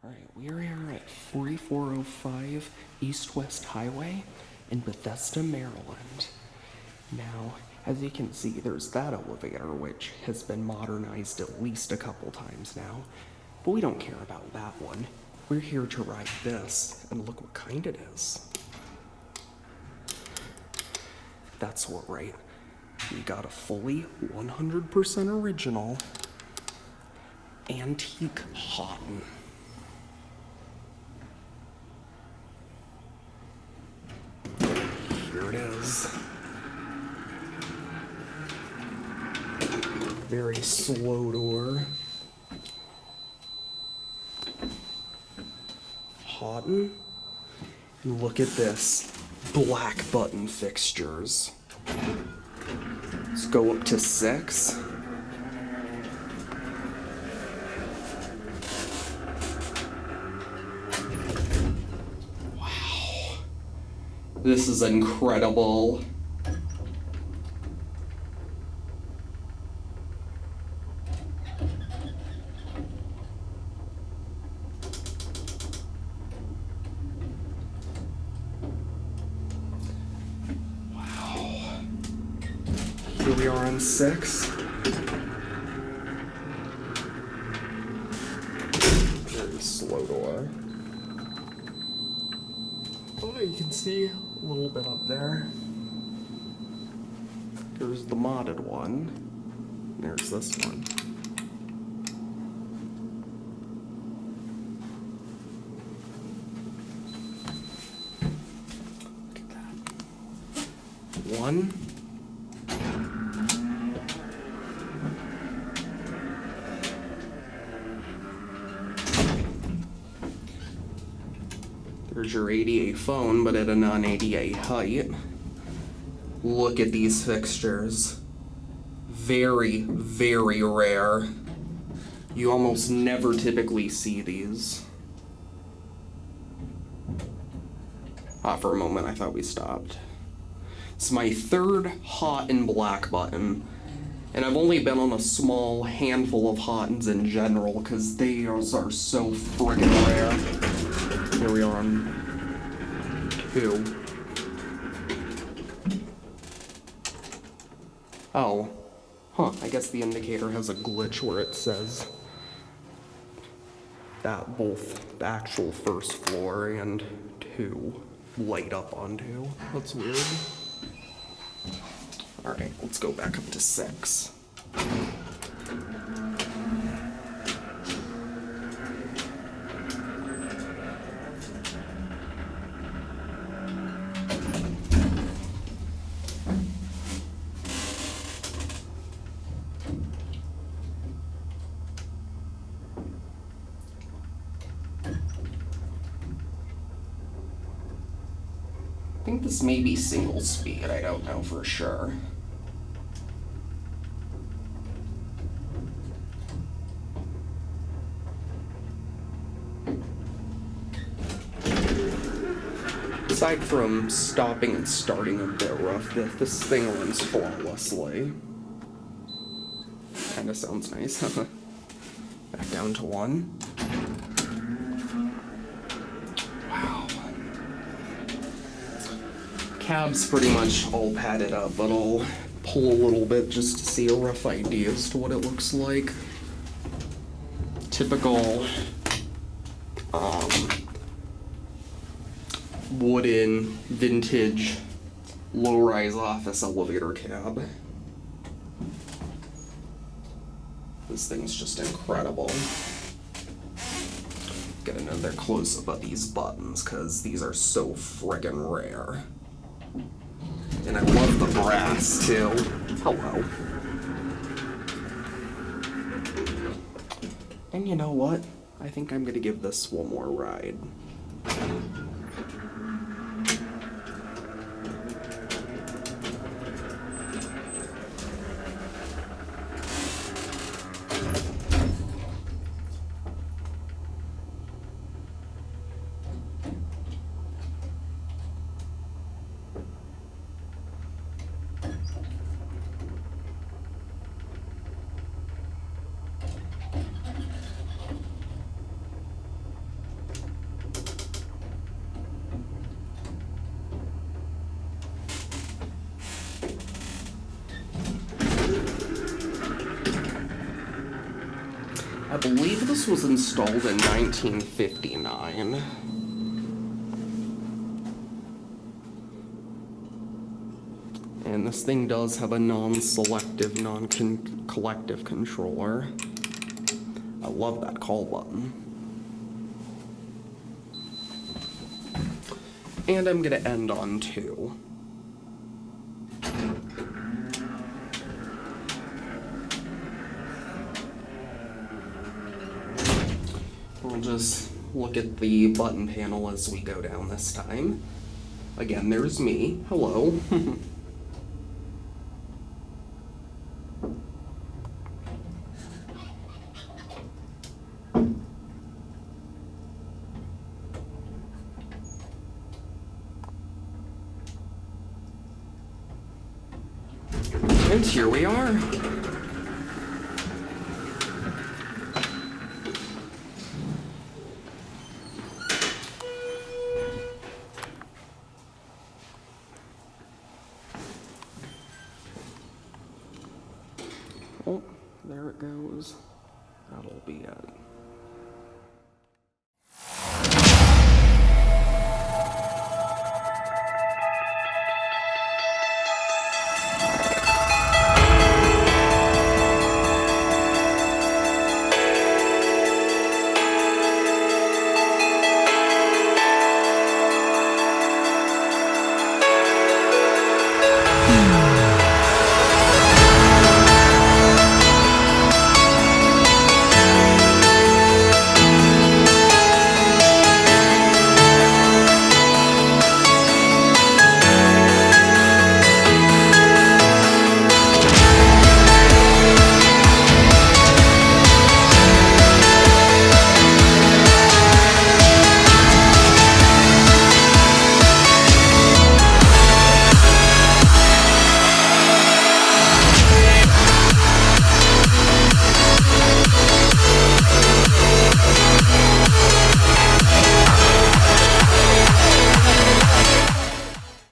Alright, we are here at 4405 East-West Highway in Bethesda, Maryland. Now, as you can see, there's that elevator, which has been modernized at least a couple times now. But we don't care about that one. We're here to ride this, and look what kind it is. That's what, right? We got a fully 100% original antique Haughton. Here it is. Very slow door. Haughton. And look at this. Black button fixtures. Let's go up to 6. Wow. This is incredible. Here we are on 6. Very slow door. Oh, you can see a little bit up there. Here's the modded one. There's this one. Look at that. One. There's your ADA phone, but at a non-ADA height. Look at these fixtures. Very, very rare. You almost never typically see these. For a moment I thought we stopped. It's my third Haughton black button. And I've only been on a small handful of Haughtons in general, because they are so friggin' rare. Here we are on 2. Oh. Huh, I guess the indicator has a glitch where it says that both the actual first floor and 2 light up on 2. That's weird. Alright, let's go back up to 6. I think this may be single speed, I don't know for sure. Aside from stopping and starting a bit rough, this thing runs flawlessly. Kinda sounds nice. Back down to 1. Wow. Cab's pretty much all padded up, but I'll pull a little bit just to see a rough idea as to what it looks like. Typical wooden, vintage, low-rise office elevator cab. This thing's just incredible. Get another close-up of these buttons, because these are so friggin' rare. And I love the brass, too. Hello. And you know what? I think I'm gonna give this one more ride. I believe this was installed in 1959. And this thing does have a non-selective, non-collective controller. I love that call button. And I'm gonna end on 2. We'll just look at the button panel as we go down this time. Again, there's me. Hello. And here we are. Oh, there it goes. That'll be it.